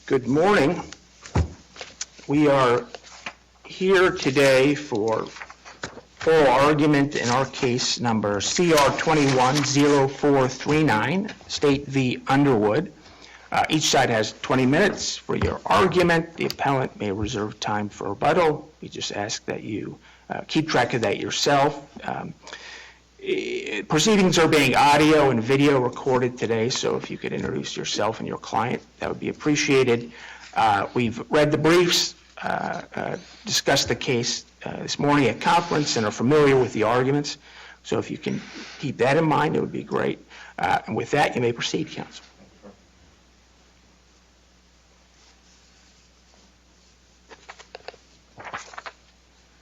Good morning. We are here today for oral argument in our case number CR21-0439, State v. Underwood. Each side has 20 minutes for your argument. The appellant may reserve time for rebuttal. We just ask that you keep track of that yourself. Proceedings are being audio and video recorded today, so if you could introduce yourself and your client, that would be appreciated. We've read the briefs, discussed the case this morning at conference, and are familiar with the arguments. So if you can keep that in mind, it would be great. And with that, you may proceed, counsel.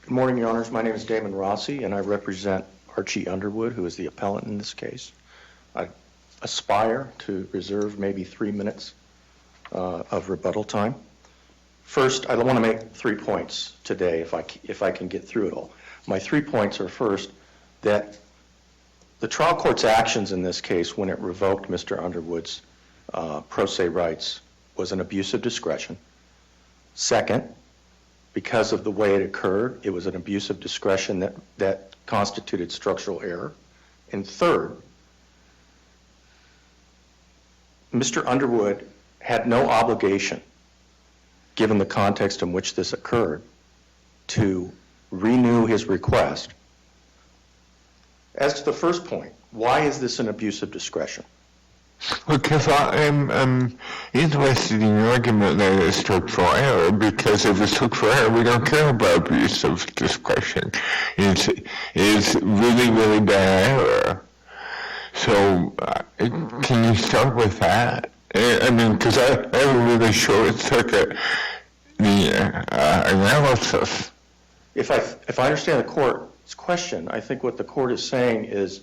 Good morning, Your Honors. My name is Damon Rossi, and I represent Archie Underwood, who is the appellant in this case. I aspire to reserve maybe 3 minutes of rebuttal time. First, I want to make 3 points today, if I can get through it all. My 3 points are, first, that the trial court's actions in this case when it revoked Mr. Underwood's pro se rights was an abuse of discretion. Second, because of the way it occurred, it was an abuse of discretion that constituted structural error. And third, Mr. Underwood had no obligation, given the context in which this occurred, to renew his request. As to the first point, why is this an abuse of discretion? Because I'm interested in your argument that it's structural error, because if it's structural error, we don't care about abuse of discretion. It's really, really bad error. So can you start with that? I mean, because I really short circuit the analysis. If I understand the court's question, I think what the court is saying is,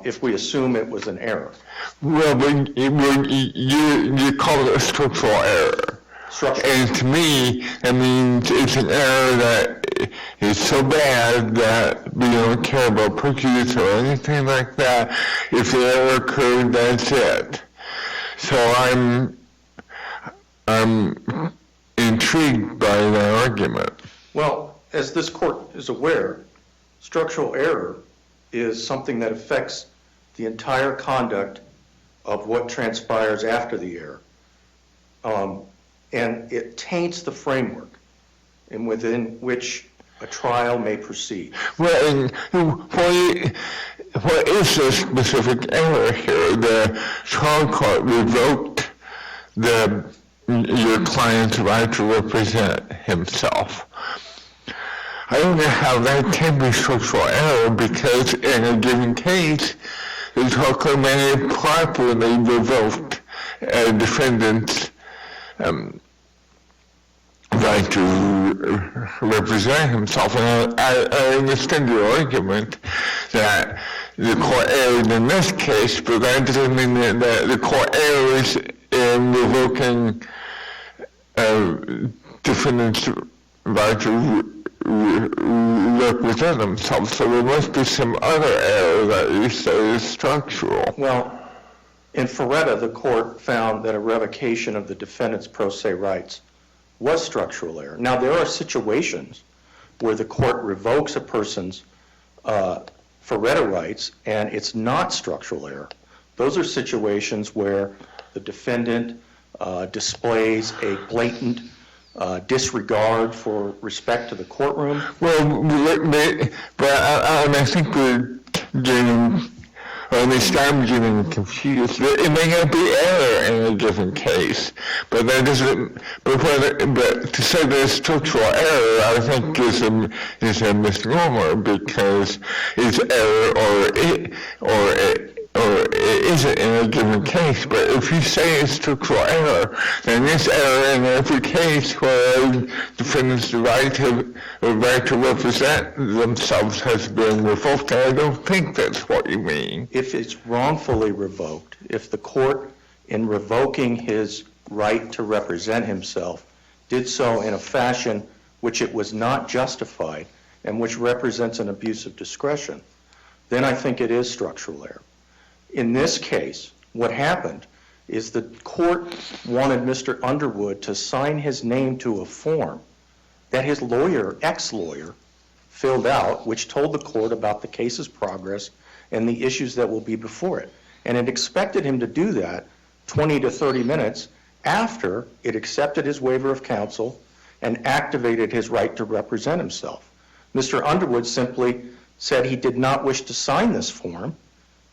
if we assume it was an error. Well, you call it a structural error. And to me, that means it's an error that is so bad that we don't care about prejudice or anything like that. If the error occurred, that's it. So I'm intrigued by that argument. Well, as this court is aware, structural error is something that affects the entire conduct of what transpires after the error. And it taints the framework within which a trial may proceed. Well, what is the specific error here? The trial court revoked your client's right to represent himself. I don't know how that can be structural error, because in a given case, the trial court may have properly revoked a defendant's right to represent himself. And I understand your argument that the court erred in this case, but that doesn't mean that the court errs in revoking a defendant's right to represent themselves. So there must be some other error that you say is structural. Well, in Ferretta, the court found that a revocation of the defendant's pro se rights was structural error. Now, there are situations where the court revokes a person's Ferretta rights and it's not structural error. Those are situations where the defendant displays a blatant disregard for respect to the courtroom. Well, but I think we're getting, or at least I'm getting confused. It may not be error in a given case, but that doesn't. But to say there's structural error, I think is a misnomer, because it's error or it isn't in a given case. But if you say it's structural error, then it's error in every case where defendants' right to represent themselves has been revoked. And I don't think that's what you mean. If it's wrongfully revoked, if the court, in revoking his right to represent himself, did so in a fashion which it was not justified and which represents an abuse of discretion, then I think it is structural error. In this case, what happened is the court wanted Mr. Underwood to sign his name to a form that his lawyer, ex-lawyer, filled out, which told the court about the case's progress and the issues that will be before it. And it expected him to do that 20 to 30 minutes after it accepted his waiver of counsel and activated his right to represent himself. Mr. Underwood simply said he did not wish to sign this form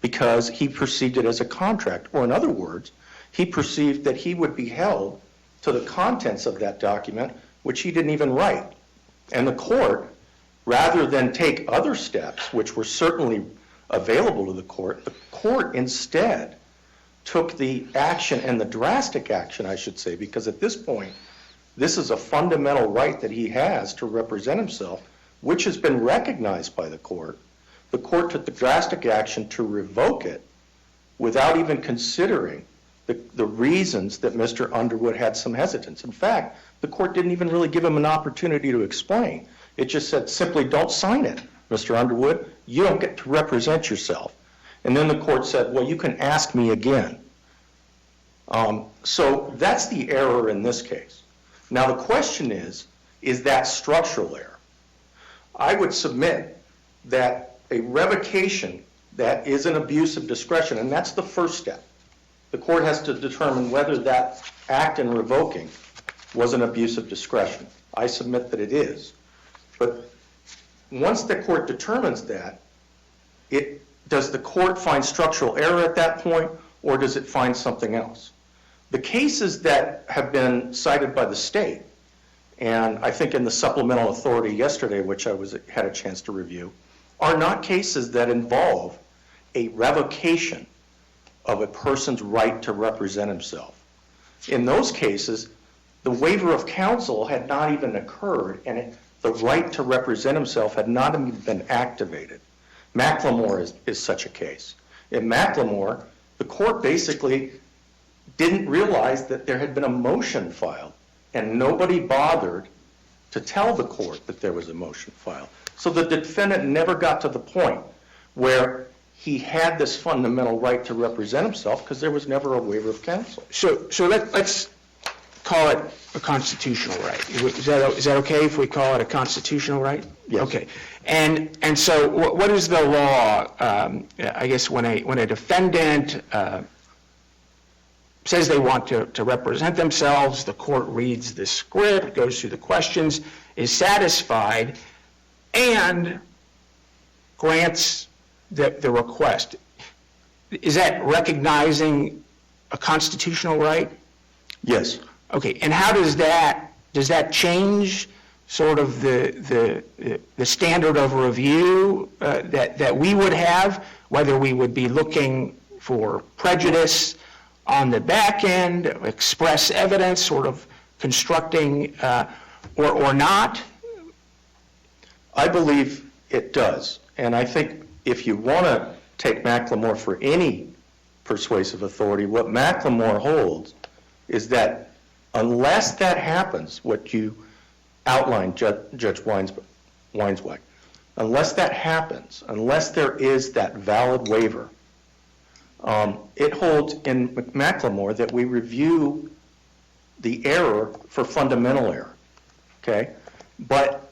because he perceived it as a contract, or in other words, he perceived that he would be held to the contents of that document, which he didn't even write. And the court, rather than take other steps, which were certainly available to the court instead took the action, and the drastic action, I should say, because at this point, this is a fundamental right that he has to represent himself, which has been recognized by the court. The court took the drastic action to revoke it without even considering the reasons that Mr. Underwood had some hesitance. In fact, the court didn't even really give him an opportunity to explain. It just said, simply don't sign it, Mr. Underwood. You don't get to represent yourself. And then the court said, well, you can ask me again. So that's the error in this case. Now the question is that structural error? I would submit that a revocation that is an abuse of discretion, and that's the first step. The court has to determine whether that act in revoking was an abuse of discretion. I submit that it is. But once the court determines that, does the court find structural error at that point, or does it find something else? The cases that have been cited by the state, and I think in the supplemental authority yesterday, which I had a chance to review, are not cases that involve a revocation of a person's right to represent himself. In those cases, the waiver of counsel had not even occurred, and the right to represent himself had not even been activated. Macklemore is such a case. In Macklemore, the court basically didn't realize that there had been a motion filed, and nobody bothered to tell the court that there was a motion filed. So the defendant never got to the point where he had this fundamental right to represent himself because there was never a waiver of counsel. So let's call it a constitutional right. Is that okay if we call it a constitutional right? Yes. Okay. And so what is the law? I guess when a defendant says they want to represent themselves, the court reads the script, goes through the questions, is satisfied, and grants the request. Is that recognizing a constitutional right? Yes. Okay, and how does that change sort of the standard of review that we would have, whether we would be looking for prejudice on the back end, express evidence, sort of constructing or not? I believe it does. And I think if you want to take Macklemore for any persuasive authority, what Macklemore holds is that unless that happens, what you outlined, Judge Weinsweg, unless that happens, unless there is that valid waiver, it holds in Macklemore that we review the error for fundamental error, okay? But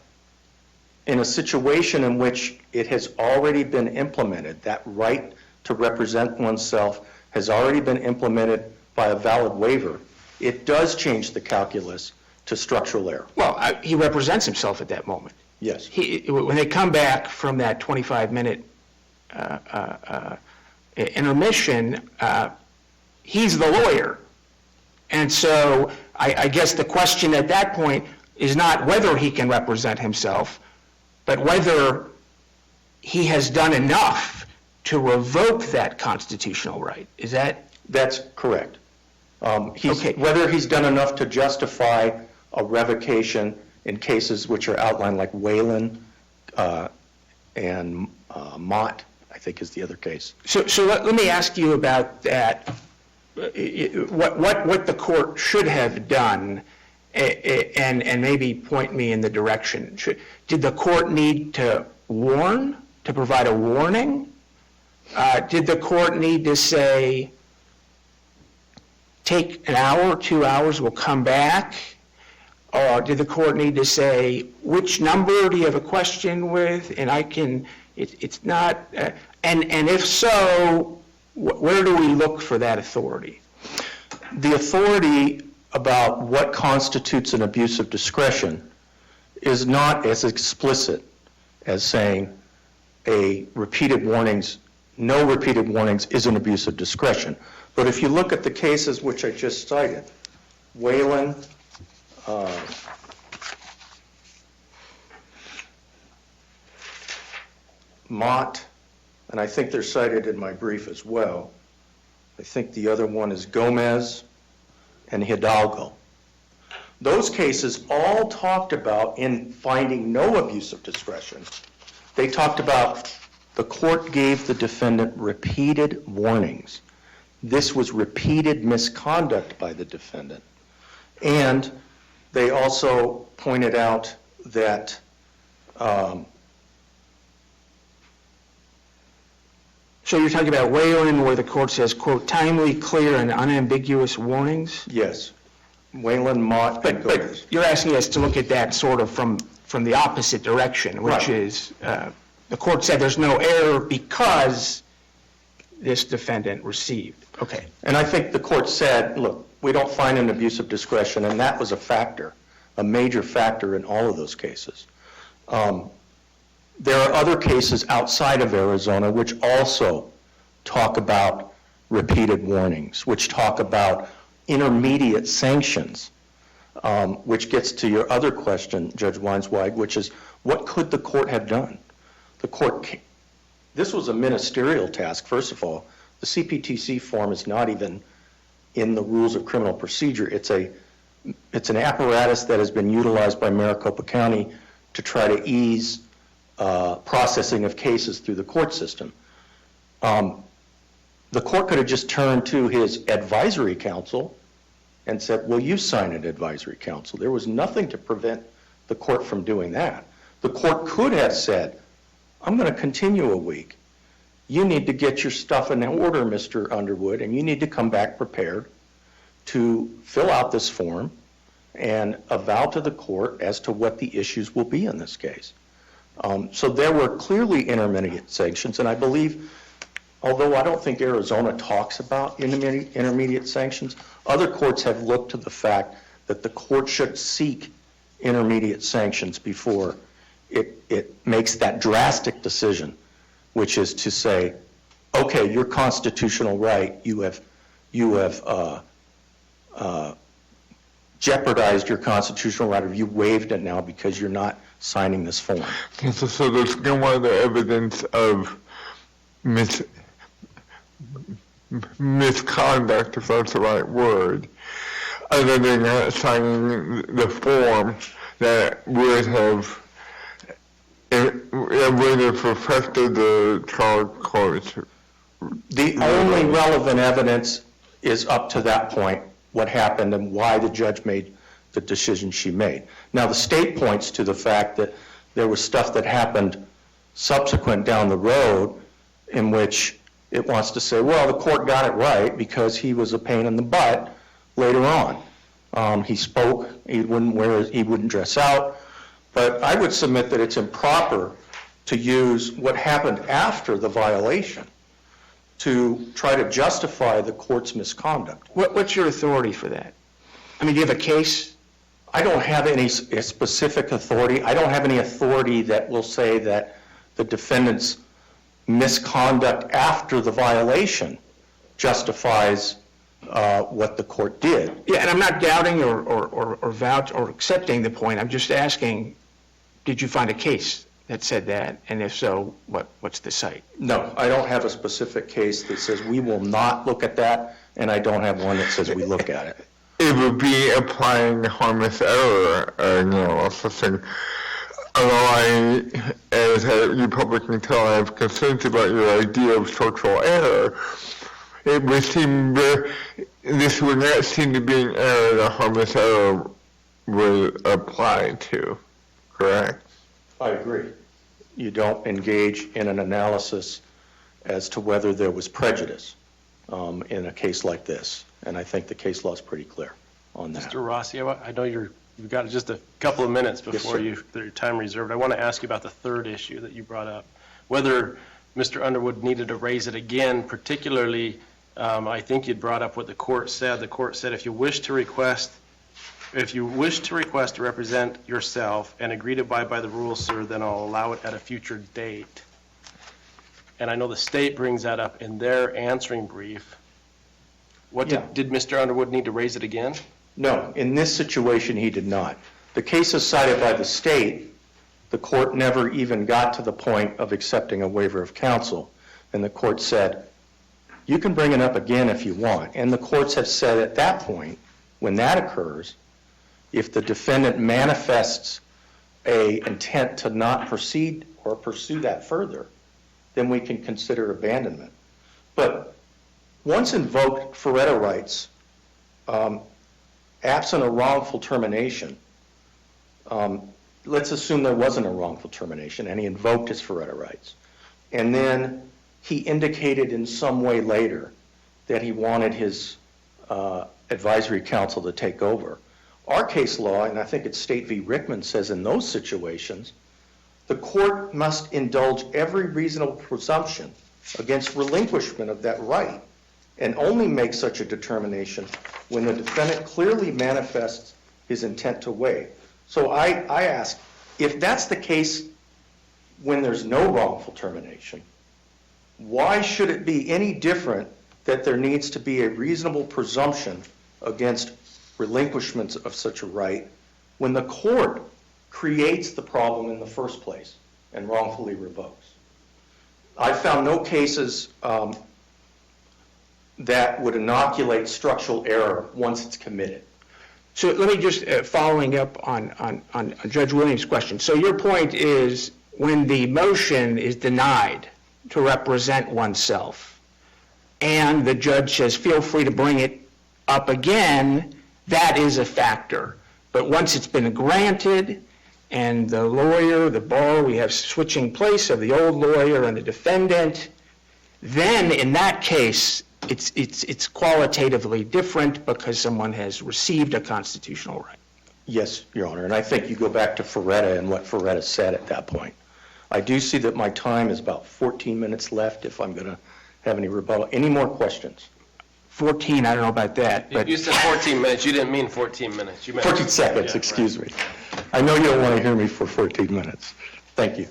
in a situation in which it has already been implemented, that right to represent oneself has already been implemented by a valid waiver, it does change the calculus to structural error. Well, he represents himself at that moment. Yes. When they come back from that 25-minute intermission, he's the lawyer. And so I guess the question at that point is not whether he can represent himself, but whether he has done enough to revoke that constitutional right. Is that? That's correct. Okay. Whether he's done enough to justify a revocation in cases which are outlined like Whalen and Mott, I think is the other case. So let me ask you about that. What the court should have done, and maybe point me in the direction. Did the court need to warn, to provide a warning? Did the court need to say, take an hour, 2 hours, we'll come back? Or did the court need to say, which number do you have a question with? And it's not, and if so, where do we look for that authority? The authority about what constitutes an abuse of discretion is not as explicit as saying no repeated warnings is an abuse of discretion. But if you look at the cases which I just cited, Whalen, Mott, and I think they're cited in my brief as well. I think the other one is Gomez and Hidalgo. Those cases all talked about, in finding no abuse of discretion, they talked about the court gave the defendant repeated warnings. This was repeated misconduct by the defendant. And they also pointed out that So you're talking about Whalen where the court says, quote, timely, clear, and unambiguous warnings? yes, Whalen, Mott, and But Gomez. you're asking us to look at that sort of from the opposite direction, which Right. is, the court said there's no error because this defendant received. Okay. And I think the court said, look, we don't find an abuse of discretion, and that was a factor, a major factor in all of those cases. There are other cases outside of Arizona which also talk about repeated warnings, which talk about intermediate sanctions, which gets to your other question, Judge Weinsweig, which is, what could the court have done? This was a ministerial task, first of all. The CPTC form is not even in the rules of criminal procedure. It's an apparatus that has been utilized by Maricopa County to try to ease processing of cases through the court system. The court could have just turned to his advisory council and said, well, you sign an advisory council. There was nothing to prevent the court from doing that. The court could have said, I'm going to continue a week. You need to get your stuff in order, Mr. Underwood, and you need to come back prepared to fill out this form and avow to the court as to what the issues will be in this case. So there were clearly intermediate sanctions, and I believe, although I don't think Arizona talks about intermediate sanctions, other courts have looked to the fact that the court should seek intermediate sanctions before it makes that drastic decision, which is to say, okay, your constitutional right, you have jeopardized your constitutional right, or you waived it now because you're not signing this form. So there's no other evidence of misconduct, if that's the right word, other than not signing the form that would have affected the trial court. The only relevant evidence is up to that point, what happened and why the judge made the decision she made. Now, the state points to the fact that there was stuff that happened subsequent down the road in which it wants to say, well, the court got it right because he was a pain in the butt later on. He spoke, he wouldn't dress out, but I would submit that it's improper to use what happened after the violation to try to justify the court's misconduct. What's your authority for that? I mean, do you have a case? I don't have any specific authority. I don't have any authority that will say that the defendant's misconduct after the violation justifies what the court did. Yeah, and I'm not doubting or vouch or accepting the point. I'm just asking, did you find a case that said that? And if so, what's the cite? No, I don't have a specific case that says we will not look at that, and I don't have one that says we look at it. It would be applying the harmless error analysis. And although as you probably can tell, I have concerns about your idea of structural error, it would seem this would not seem to be an error that harmless error would apply to, correct? I agree. You don't engage in an analysis as to whether there was prejudice in a case like this. And I think the case law is pretty clear on that. Mr. Rossi, I know you've got just a couple of minutes before Yes, your time reserved. I want to ask you about the third issue that you brought up, whether Mr. Underwood needed to raise it again, particularly, I think you'd brought up what the court said. The court said if you wish to request to represent yourself and agree to abide by the rules, sir, then I'll allow it at a future date. And I know the state brings that up in their answering brief. Did Mr. Underwood need to raise it again? No, in this situation, he did not. The cases cited by the state, the court never even got to the point of accepting a waiver of counsel. And the court said, you can bring it up again if you want. And the courts have said at that point, when that occurs, if the defendant manifests an intent to not proceed or pursue that further, then we can consider abandonment. But once invoked Ferretta rights, absent a wrongful termination, let's assume there wasn't a wrongful termination and he invoked his Ferretta rights. And then he indicated in some way later that he wanted his advisory council to take over. Our case law, and I think it's State v. Rickman, says in those situations, the court must indulge every reasonable presumption against relinquishment of that right and only make such a determination when the defendant clearly manifests his intent to waive. So I ask, if that's the case when there's no wrongful termination, why should it be any different that there needs to be a reasonable presumption against relinquishment of such a right when the court creates the problem in the first place and wrongfully revokes? I found no cases that would inoculate structural error once it's committed. So let me just, following up on Judge Williams' question. So your point is when the motion is denied to represent oneself and the judge says feel free to bring it up again, that is a factor. But once it's been granted and the lawyer, the bar, we have switching place of the old lawyer and the defendant, then in that case, it's qualitatively different because someone has received a constitutional right. Yes, Your Honor, and I think you go back to Ferretta and what Ferretta said at that point. I do see that my time is about 14 minutes left if I'm going to have any rebuttal. Any more questions? 14, I don't know about that. But You said 14 minutes. You didn't mean 14 minutes. You meant 14 seconds, Yeah, excuse me. I know you don't want to hear me for 14 minutes. Thank you.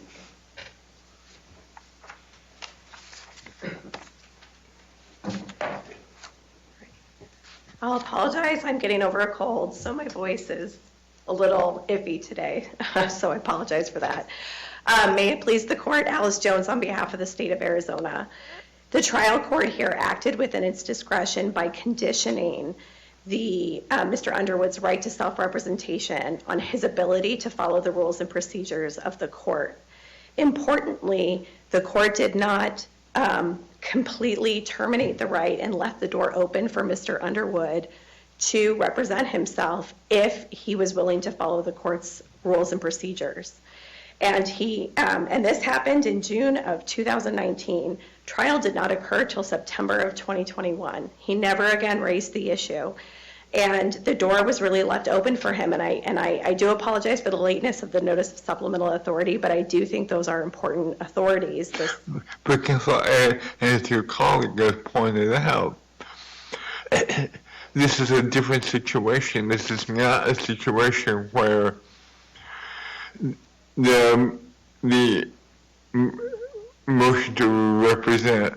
I'll apologize. I'm getting over a cold, so my voice is a little iffy today. So I apologize for that. May it please the court, Alice Jones on behalf of the state of Arizona. The trial court here acted within its discretion by conditioning Mr. Underwood's right to self-representation on his ability to follow the rules and procedures of the court. Importantly, the court did not completely terminate the right and left the door open for Mr. Underwood to represent himself if he was willing to follow the court's rules and procedures. And this happened in June of 2019. Trial did not occur till September of 2021. He never again raised the issue. And the door was really left open for him. And I do apologize for the lateness of the notice of supplemental authority, but I do think those are important authorities. Because as your colleague has pointed out, this is a different situation. This is not a situation where the motion to represent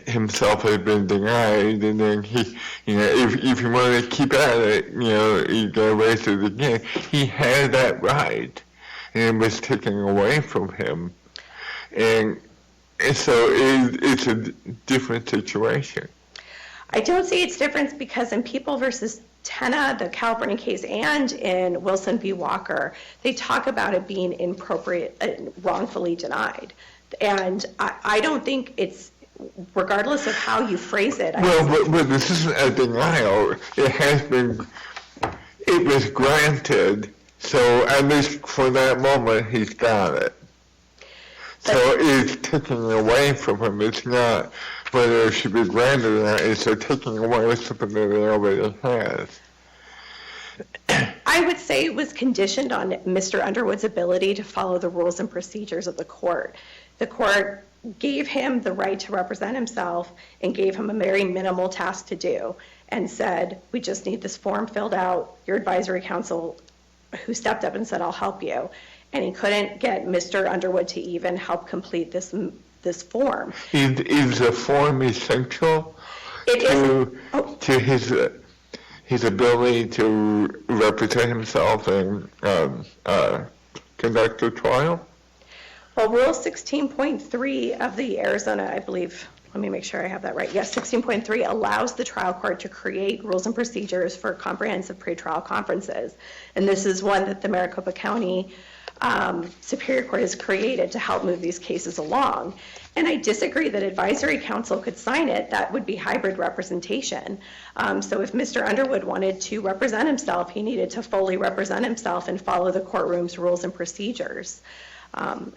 himself has been denied, and then he, if you want to keep at it, you gotta raise it again. He had that right, and it was taken away from him, and so it's a different situation. I don't see its difference because in People versus Tenna, the California case, and in Wilson v. Walker, they talk about it being inappropriate, wrongfully denied. And I don't think it's, regardless of how you phrase it. But this isn't a denial. It was granted, so at least for that moment, he's got it. So it's taken away from him. It's not whether it should be granted or not is they're taking away something that they already has. I would say it was conditioned on Mr. Underwood's ability to follow the rules and procedures of the court. The court gave him the right to represent himself and gave him a very minimal task to do and said, we just need this form filled out. Your advisory council who stepped up and said, I'll help you. And he couldn't get Mr. Underwood to even help complete this form. Is the form essential to his ability to represent himself and conduct a trial? Well, Rule 16.3 of the Arizona, I believe, let me make sure I have that right. Yes, 16.3 allows the trial court to create rules and procedures for comprehensive pretrial conferences. And this is one that the Maricopa County Superior Court has created to help move these cases along. And I disagree that advisory council could sign it. That would be hybrid representation. So if Mr. Underwood wanted to represent himself, he needed to fully represent himself and follow the courtroom's rules and procedures. So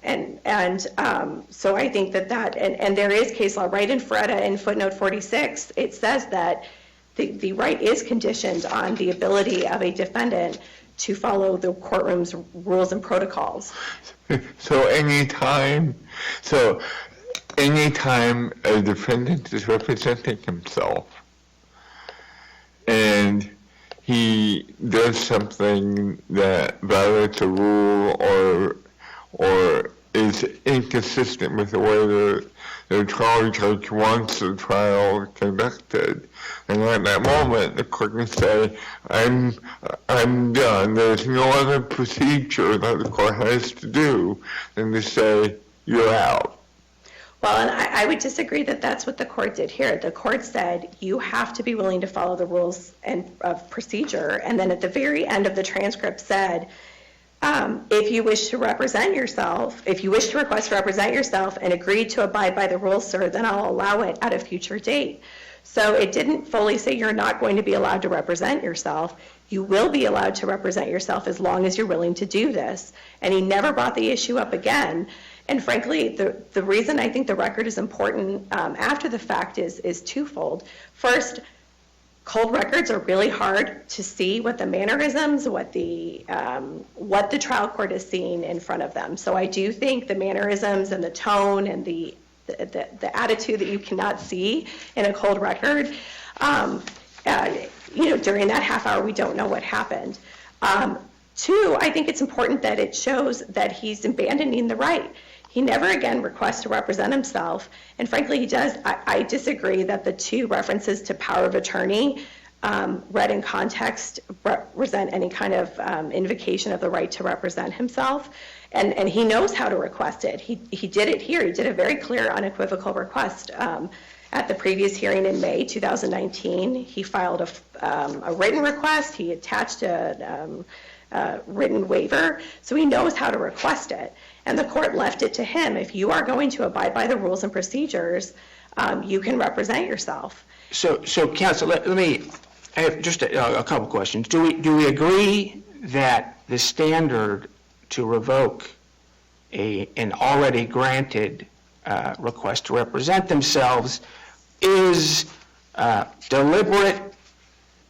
I think that, and there is case law right in FREDA in footnote 46, it says that the right is conditioned on the ability of a defendant to follow the courtroom's rules and protocols. So anytime a defendant is representing himself and he does something that violates a rule or is inconsistent with the way the trial judge wants the trial conducted, and at that moment the court can say, I'm done. There's no other procedure that the court has to do than to say, you're out. Well, and I would disagree that that's what the court did here. The court said you have to be willing to follow the rules of procedure, and then at the very end of the transcript said, if you wish to represent yourself, if you wish to request to represent yourself and agree to abide by the rules, sir, then I'll allow it at a future date. So it didn't fully say you're not going to be allowed to represent yourself. You will be allowed to represent yourself as long as you're willing to do this. And he never brought the issue up again. And frankly, the reason I think the record is important after the fact is twofold. First, cold records are really hard to see what the mannerisms, what the trial court is seeing in front of them. So I do think the mannerisms and the tone and the attitude that you cannot see in a cold record, during that half hour, we don't know what happened. Two, I think it's important that it shows that he's abandoning the right. He never again requests to represent himself, and frankly, he does. I disagree that the two references to power of attorney read in context represent any kind of invocation of the right to represent himself, and he knows how to request it. He did it here. He did a very clear, unequivocal request. At the previous hearing in May 2019, he filed a written request. He attached a written waiver, so he knows how to request it. And the court left it to him. If you are going to abide by the rules and procedures, you can represent yourself. So counsel, I have just a couple questions. Do we agree that the standard to revoke an already granted request to represent themselves is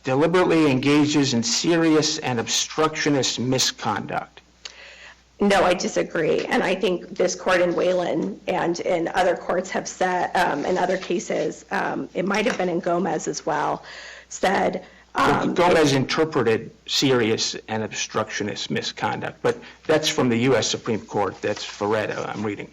deliberately engages in serious and obstructionist misconduct? No, I disagree. And I think this court in Wayland and in other courts have said, in other cases, it might have been in Gomez as well, said... Gomez interpreted serious and obstructionist misconduct, but that's from the U.S. Supreme Court. That's FREDA I'm reading.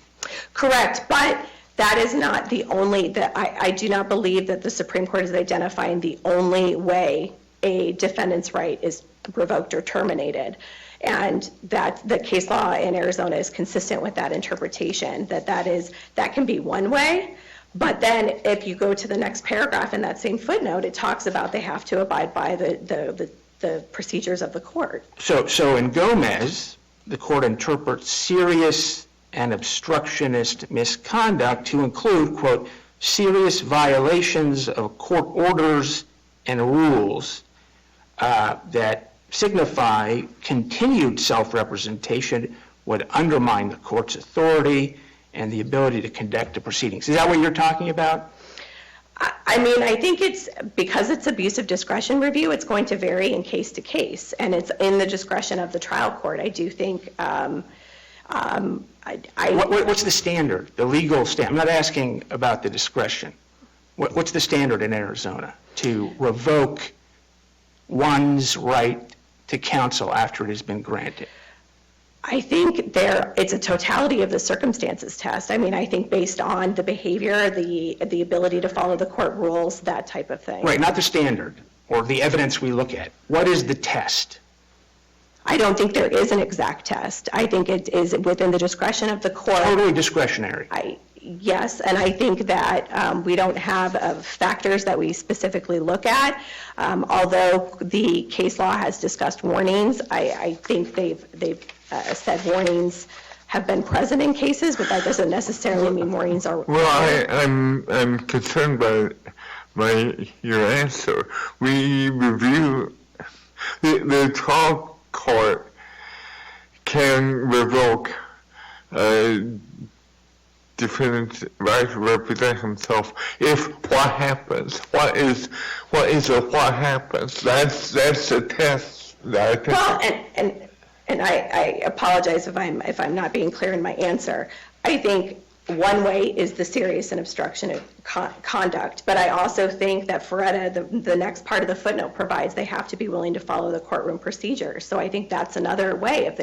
Correct, but that is not the only... I do not believe that the Supreme Court is identifying the only way a defendant's right is revoked or terminated. And that the case law in Arizona is consistent with that interpretation, that can be one way, but then if you go to the next paragraph in that same footnote, it talks about they have to abide by the procedures of the court. So in Gomez, the court interprets serious and obstructionist misconduct to include, quote, serious violations of court orders and rules that signify continued self-representation would undermine the court's authority and the ability to conduct the proceedings. Is that what you're talking about? I mean, I think because it's abuse of discretion review, it's going to vary in case to case, and it's in the discretion of the trial court. I do think, What's the standard, the legal standard? I'm not asking about the discretion. What's the standard in Arizona to revoke one's right to counsel after it has been granted? I think it's a totality of the circumstances test. I mean, I think based on the behavior, the ability to follow the court rules, that type of thing. Right, not the standard or the evidence we look at. What is the test? I don't think there is an exact test. I think it is within the discretion of the court. Totally discretionary. Yes, and I think that we don't have factors that we specifically look at. Although the case law has discussed warnings, I think they've said warnings have been present in cases, but that doesn't necessarily mean warnings are. Well, I'm concerned by your answer. We review the trial court can revoke defendant's right to represent himself if what happens. What happens? That's the test that I think. Well, and I apologize if I'm not being clear in my answer. I think one way is the serious and obstruction of conduct, but I also think that Feretta, the next part of the footnote provides they have to be willing to follow the courtroom procedures. So I think that's another way. If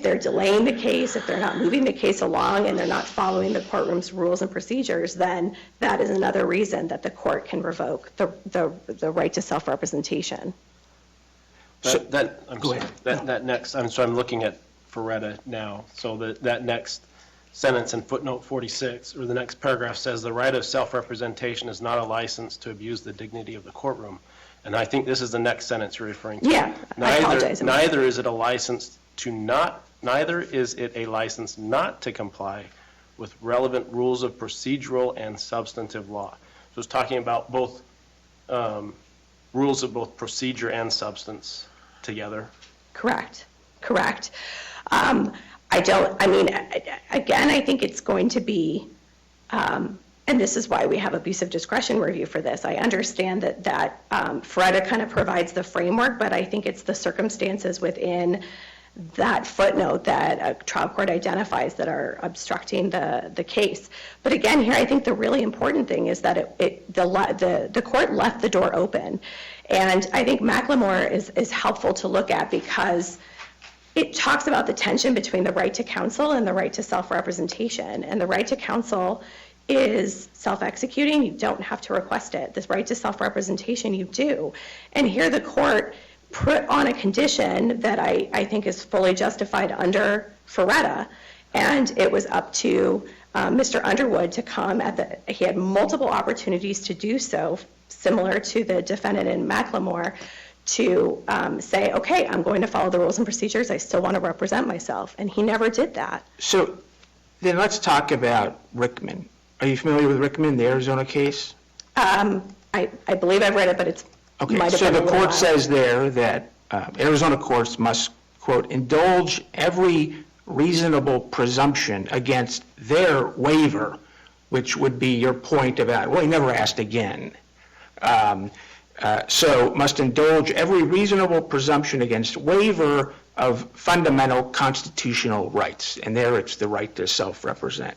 they're delaying the case, if they're not moving the case along, and they're not following the courtroom's rules and procedures, then that is another reason that the court can revoke the right to self-representation. I'm looking at Feretta now. So that next sentence in footnote 46, or the next paragraph, says the right of self-representation is not a license to abuse the dignity of the courtroom. And I think this is the next sentence you're referring to. Yeah, I apologize. Neither is it a license not to comply with relevant rules of procedural and substantive law. So it's talking about both rules of both procedure and substance together. Correct. I think it's going to be, and this is why we have abuse of discretion review for this. I understand that Feretta kind of provides the framework, but I think it's the circumstances within that footnote that a trial court identifies that are obstructing the case. But again, here I think the really important thing is that the court left the door open. And I think Macklemore is helpful to look at because it talks about the tension between the right to counsel and the right to self-representation. And the right to counsel is self-executing. You don't have to request it. This right to self-representation, you do. And here the court put on a condition that I think is fully justified under Feretta. And it was up to Mr. Underwood to come he had multiple opportunities to do so, similar to the defendant in Macklemore, to say, okay, I'm going to follow the rules and procedures. I still want to represent myself. And he never did that. So then let's talk about Rickman. Are you familiar with Rickman, the Arizona case? I believe I've read it, but it's okay. So the court says there that Arizona courts must, quote, indulge every reasonable presumption against their waiver, which would be your point about, well, he never asked again. So must indulge every reasonable presumption against waiver of fundamental constitutional rights. And there it's the right to self-represent.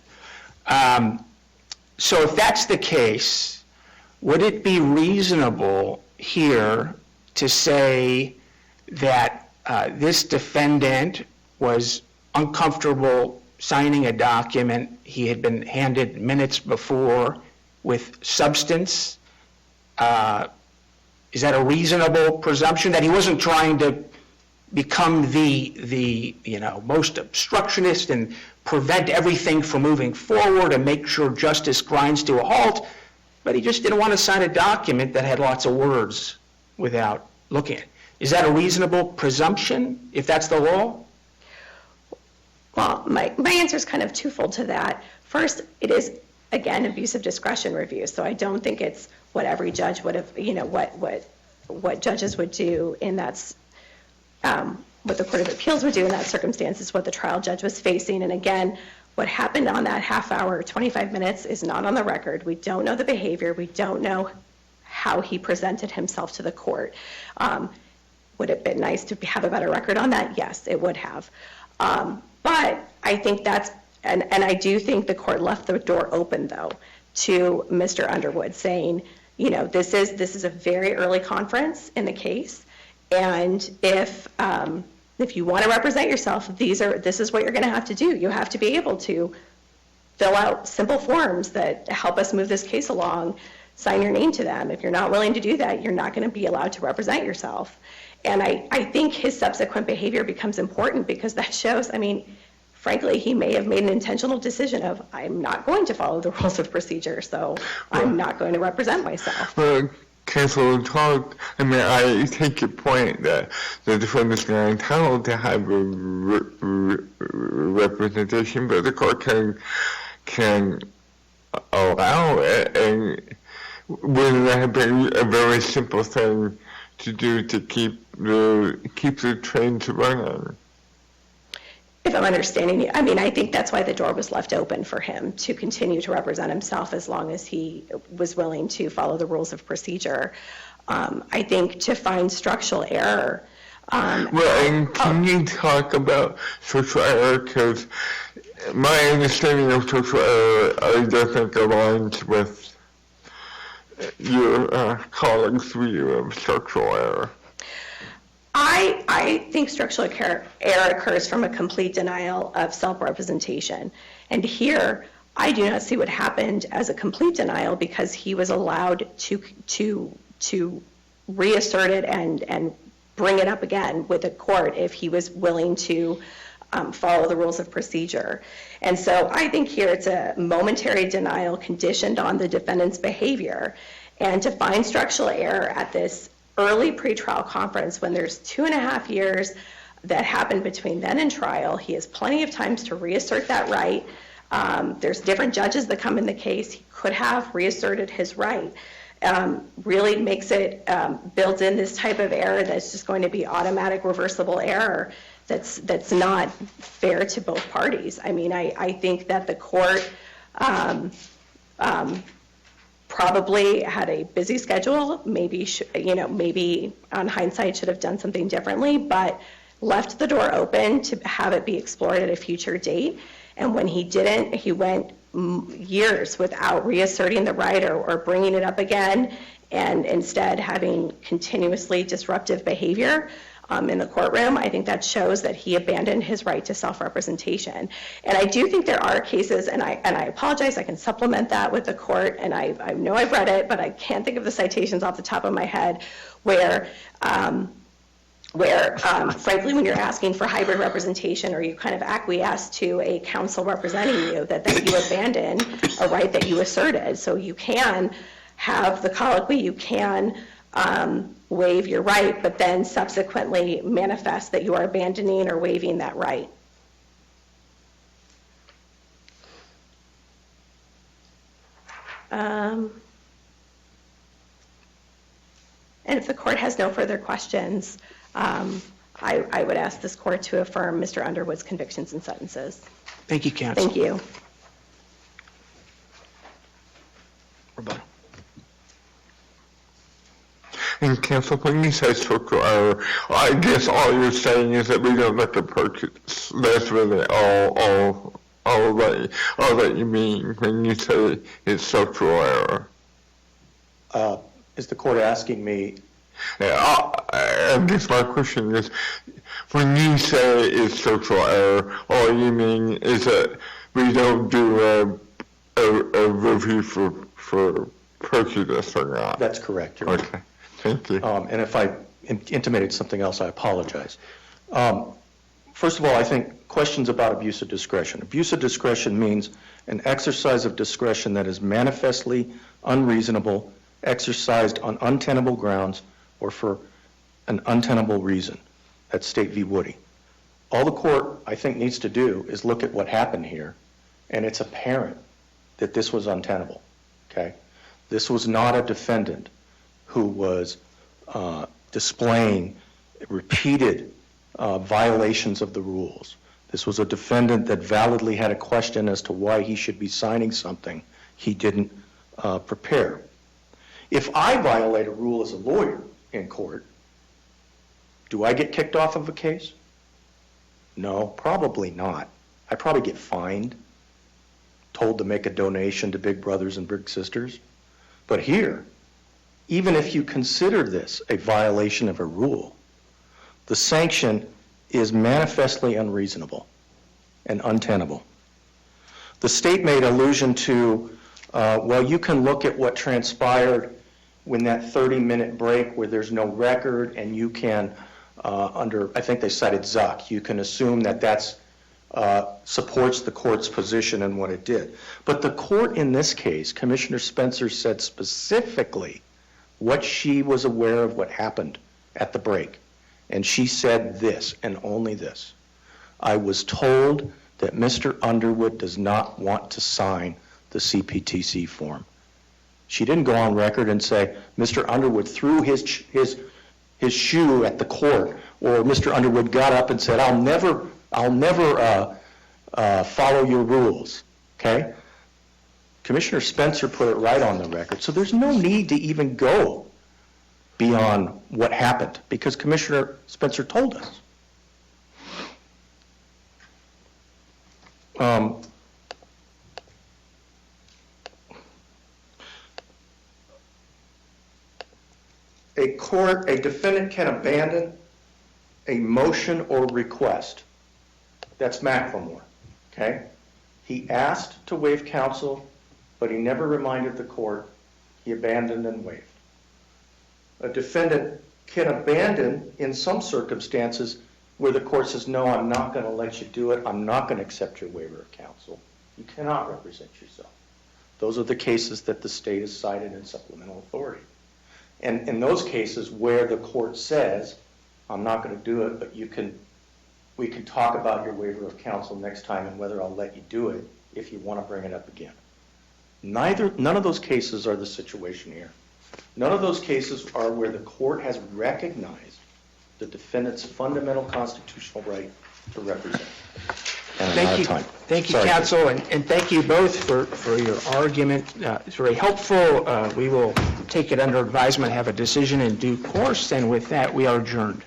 So if that's the case, would it be reasonable here to say that this defendant was uncomfortable signing a document he had been handed minutes before with substance? Is that a reasonable presumption that he wasn't trying to become the most obstructionist and prevent everything from moving forward and make sure justice grinds to a halt, but he just didn't want to sign a document that had lots of words without looking at it? Is that a reasonable presumption if that's the law? Well, my answer is kind of twofold to that. First, it is, again, abuse of discretion review. So I don't think it's what every judge would have, what judges would do in that, what the Court of Appeals would do in that circumstance is what the trial judge was facing. And again, What happened on that half hour, 25 minutes, is not on the record. We don't know the behavior. We don't know how he presented himself to the court. Would it have been nice to have a better record on that? Yes, it would have. But I think that's, and I do think the court left the door open, though, to Mr. Underwood, saying, you know, this is a very early conference in the case, and if you want to represent yourself, this is what you're going to have to do. You have to be able to fill out simple forms that help us move this case along, sign your name to them. If you're not willing to do that, you're not going to be allowed to represent yourself. And I think his subsequent behavior becomes important because that shows, I mean, frankly, he may have made an intentional decision of, I'm not going to follow the rules of procedure, so I'm not going to represent myself. Well, Counsel Talk, I mean, I take your point that the defendant's not entitled to have a representation, but the court can allow it, and wouldn't that have been a very simple thing to do to keep the trains running? If I'm understanding you, I mean, I think that's why the door was left open for him to continue to represent himself as long as he was willing to follow the rules of procedure. I think to find structural error. Well, and can you talk about structural error? Because my understanding of structural error, I don't think aligns with your colleagues' view of structural error. I think structural error occurs from a complete denial of self-representation. And here, I do not see what happened as a complete denial because he was allowed to reassert it and bring it up again with the court if he was willing to follow the rules of procedure. And so I think here it's a momentary denial conditioned on the defendant's behavior. And to find structural error at this early pretrial conference when there's 2.5 years that happened between then and trial, he has plenty of times to reassert that right. There's different judges that come in the case. He could have reasserted his right. Really makes it, builds in this type of error that's just going to be automatic reversible error that's not fair to both parties. I mean, I think that the court probably had a busy schedule, maybe on hindsight should have done something differently, but left the door open to have it be explored at a future date. And when he didn't, he went years without reasserting the right or bringing it up again, and instead having continuously disruptive behavior in the courtroom. I think that shows that he abandoned his right to self-representation. And I do think there are cases, and I apologize, I can supplement that with the court, and I know I've read it, but I can't think of the citations off the top of my head, where frankly, when you're asking for hybrid representation or you kind of acquiesce to a counsel representing you, that you abandon a right that you asserted. So you can have the colloquy, you can waive your right, but then subsequently manifest that you are abandoning or waiving that right. And if the court has no further questions, I would ask this court to affirm Mr. Underwood's convictions and sentences. Thank you, counsel. Thank you. Rebuttal. And counsel, when you say structural error, I guess all you're saying is that we don't look at purchase. That's really all that you mean when you say it's structural error. Is the court asking me? I guess my question is, when you say it's structural error, all you mean is that we don't do a review for prejudice or not? That's correct, Your Honor. Okay, thank you. And if I intimated something else, I apologize. First of all, I think questions about abuse of discretion. Abuse of discretion means an exercise of discretion that is manifestly unreasonable, exercised on untenable grounds, or for an untenable reason. That's State v. Woody. All the court, I think, needs to do is look at what happened here, and it's apparent that this was untenable, okay? This was not a defendant who was displaying repeated violations of the rules. This was a defendant that validly had a question as to why he should be signing something he didn't prepare. If I violate a rule as a lawyer in court, do I get kicked off of a case? No, probably not. I probably get fined, told to make a donation to Big Brothers and Big Sisters. But here, even if you consider this a violation of a rule, the sanction is manifestly unreasonable and untenable. The state made allusion to, well, you can look at what transpired when that 30-minute break where there's no record, and you can, I think they cited Zuck, you can assume that that's supports the court's position and what it did. But the court in this case, Commissioner Spencer said specifically what she was aware of what happened at the break. And she said this, and only this: I was told that Mr. Underwood does not want to sign the CPTC form. She didn't go on record and say Mr. Underwood threw his shoe at the court, or Mr. Underwood got up and said, I'll never follow your rules, okay? Commissioner Spencer put it right on the record, so there's no need to even go beyond what happened, because Commissioner Spencer told us. A defendant can abandon a motion or request. That's Macklemore, okay? He asked to waive counsel, but he never reminded the court. He abandoned and waived. A defendant can abandon in some circumstances where the court says, no, I'm not going to let you do it. I'm not going to accept your waiver of counsel. You cannot represent yourself. Those are the cases that the state has cited in supplemental authority. And in those cases where the court says, I'm not going to do it, but we can talk about your waiver of counsel next time and whether I'll let you do it if you want to bring it up again. None of those cases are the situation here. None of those cases are where the court has recognized the defendant's fundamental constitutional right to represent. And I'm out of time. Thank you, Sorry. counsel, and thank you both for your argument. It's very helpful. We will take it under advisement, have a decision in due course, and with that, we are adjourned.